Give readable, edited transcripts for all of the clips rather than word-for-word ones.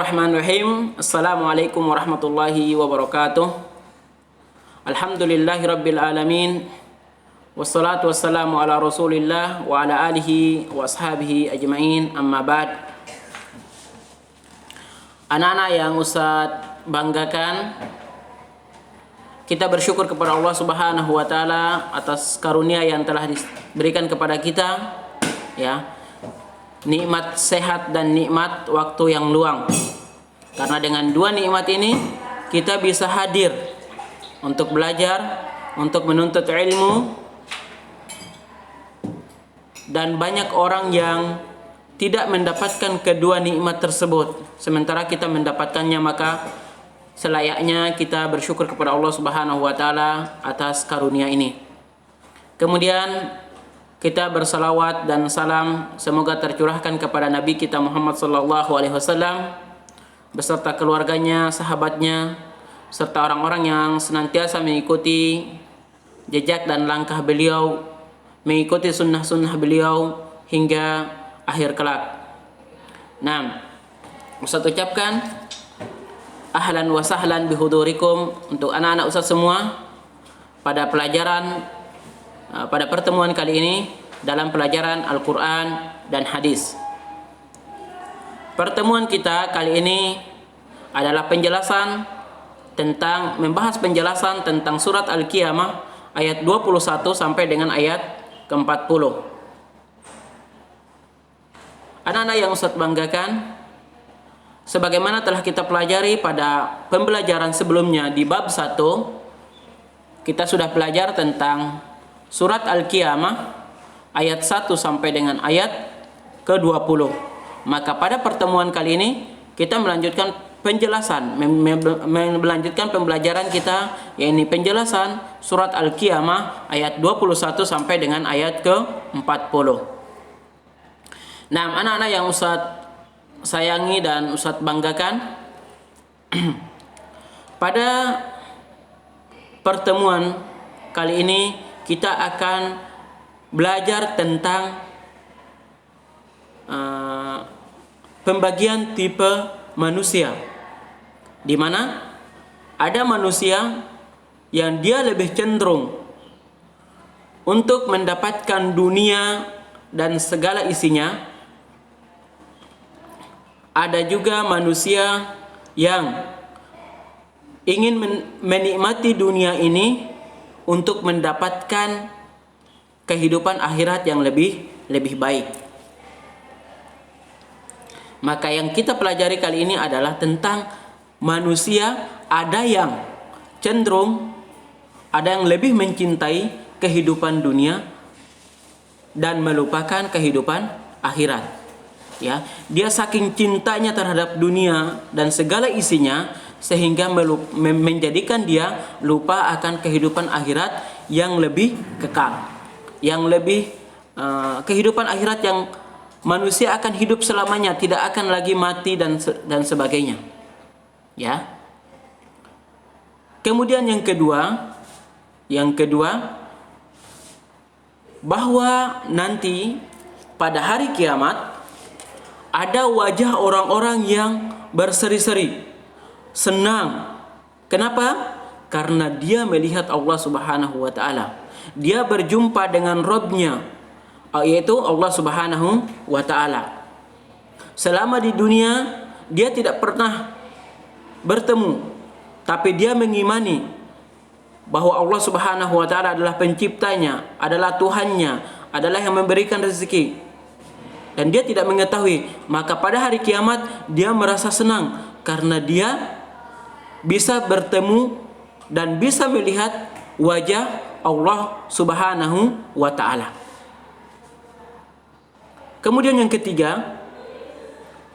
Bismillahirrahmanirrahim. Assalamualaikum warahmatullahi wabarakatuh. Alhamdulillahi rabbil alamin. Wassalatu wassalamu ala rasulillah wa ala alihi wa ashabihi ajma'in, amma ba'd. Anak-anak yang Ustaz banggakan, kita bersyukur kepada Allah Subhanahu wa taala atas karunia yang telah diberikan kepada kita, ya. Nikmat sehat dan nikmat waktu yang luang. Karena dengan dua nikmat ini kita bisa hadir untuk belajar, untuk menuntut ilmu. Dan banyak orang yang tidak mendapatkan kedua nikmat tersebut, sementara kita mendapatkannya. Maka selayaknya kita bersyukur kepada Allah Subhanahu wa taala atas karunia ini. Kemudian kita bersalawat dan salam semoga tercurahkan kepada Nabi kita Muhammad sallallahu alaihi wasallam beserta keluarganya, sahabatnya, serta orang-orang yang senantiasa mengikuti jejak dan langkah beliau, mengikuti sunnah-sunnah beliau hingga akhir kelak. Nah, Ustaz ucapkan ahlan wa sahlan bihudurikum untuk anak-anak Ustaz semua pada pertemuan kali ini dalam pelajaran Al-Quran dan Hadis. Pertemuan kita kali ini adalah membahas penjelasan tentang surat Al-Qiyamah ayat 21 sampai dengan ayat ke-40. Anak-anak yang Ustaz banggakan, sebagaimana telah kita pelajari pada pembelajaran sebelumnya di bab 1, kita sudah belajar tentang surat Al-Qiyamah ayat 1 sampai dengan ayat ke-20. Maka pada pertemuan kali ini kita melanjutkan melanjutkan pembelajaran kita, yaitu penjelasan surat Al-Qiyamah ayat 21 sampai dengan ayat ke-40. Nah, anak-anak yang Ustaz sayangi dan Ustaz banggakan, pada pertemuan kali ini kita akan belajar tentang pembagian tipe manusia, di mana ada manusia yang dia lebih cenderung untuk mendapatkan dunia dan segala isinya. Ada juga manusia yang ingin menikmati dunia ini untuk mendapatkan kehidupan akhirat yang lebih baik. Maka yang kita pelajari kali ini adalah tentang manusia, ada yang cenderung, ada yang lebih mencintai kehidupan dunia dan melupakan kehidupan akhirat. Ya, dia saking cintanya terhadap dunia dan segala isinya sehingga menjadikan dia lupa akan kehidupan akhirat yang lebih kekal, yang lebih kehidupan akhirat yang manusia akan hidup selamanya, tidak akan lagi mati dan sebagainya. Ya. Kemudian yang kedua bahwa nanti pada hari kiamat ada wajah orang-orang yang berseri-seri, senang. Kenapa? Karena dia melihat Allah Subhanahu wa taala. Dia berjumpa dengan Rabb-nya, yaitu Allah Subhanahu wa taala. Selama di dunia dia tidak pernah bertemu, tapi dia mengimani bahwa Allah Subhanahu wa taala adalah penciptanya, adalah Tuhannya, adalah yang memberikan rezeki. Dan dia tidak mengetahui, maka pada hari kiamat dia merasa senang karena dia bisa bertemu dan bisa melihat wajah Allah Subhanahu wa taala. Kemudian yang ketiga,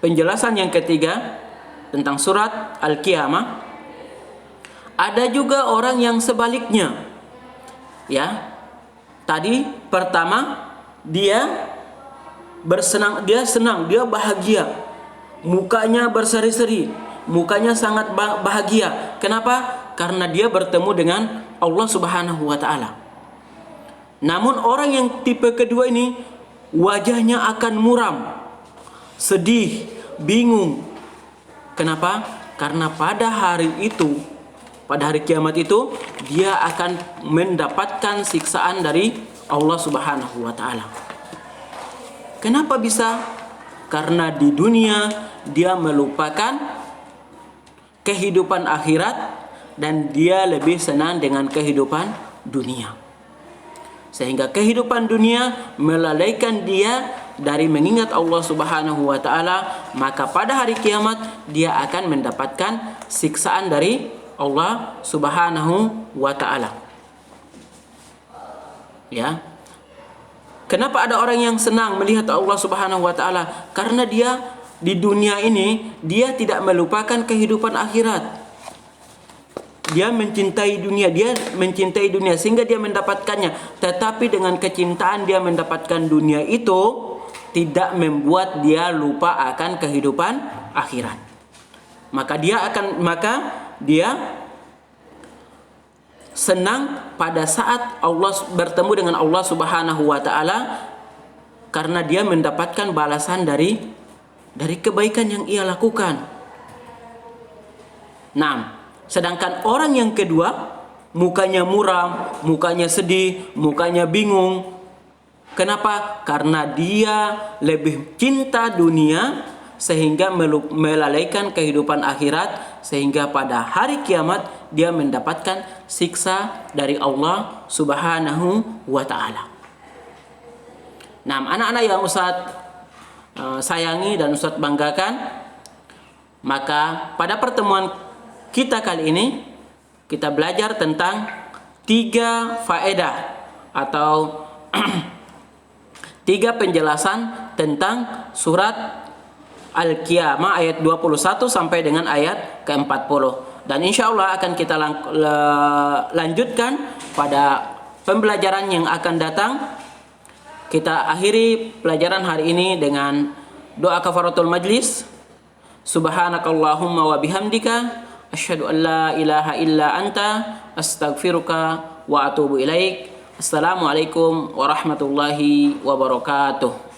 penjelasan yang ketiga tentang surat Al-Qiyamah, ada juga orang yang sebaliknya. Ya. Tadi pertama dia senang, dia bahagia, mukanya berseri-seri, mukanya sangat bahagia. Kenapa? Karena dia bertemu dengan Allah Subhanahu wa taala. Namun orang yang tipe kedua ini wajahnya akan muram, sedih, bingung. Kenapa? Karena pada hari itu, pada hari kiamat itu, dia akan mendapatkan siksaan dari Allah Subhanahu wa taala. Kenapa bisa? Karena di dunia dia melupakan kehidupan akhirat dan dia lebih senang dengan kehidupan dunia. Sehingga kehidupan dunia melalaikan dia dari mengingat Allah Subhanahu wa taala, maka pada hari kiamat dia akan mendapatkan siksaan dari Allah Subhanahu wa taala. Ya. Kenapa ada orang yang senang melihat Allah Subhanahu wa taala? Karena dia di dunia ini dia tidak melupakan kehidupan akhirat. Dia mencintai dunia sehingga dia mendapatkannya. Tetapi dengan kecintaan dia mendapatkan dunia itu tidak membuat dia lupa akan kehidupan akhirat. Maka dia senang pada saat Allah bertemu dengan Allah Subhanahu wa taala karena dia mendapatkan balasan dari kebaikan yang ia lakukan. Nah, sedangkan orang yang kedua mukanya muram, mukanya sedih, mukanya bingung. Kenapa? Karena dia lebih cinta dunia sehingga melalaikan kehidupan akhirat, sehingga pada hari kiamat dia mendapatkan siksa dari Allah Subhanahu wa taala. Nah, anak-anak yang Ustadz sayangi dan Ustadz banggakan, maka pada pertemuan kita kali ini kita belajar tentang 3 faedah atau 3 penjelasan tentang surat Al-Qiyamah ayat 21 sampai dengan ayat ke-40. Dan insya Allah akan kita lanjutkan pada pembelajaran yang akan datang. Kita akhiri pelajaran hari ini dengan doa kafaratul majlis. Subhanakallahumma wa bihamdika asyhadu an la ilaha illa anta astaghfiruka wa atubu ilaik. Assalamualaikum warahmatullahi wabarakatuh.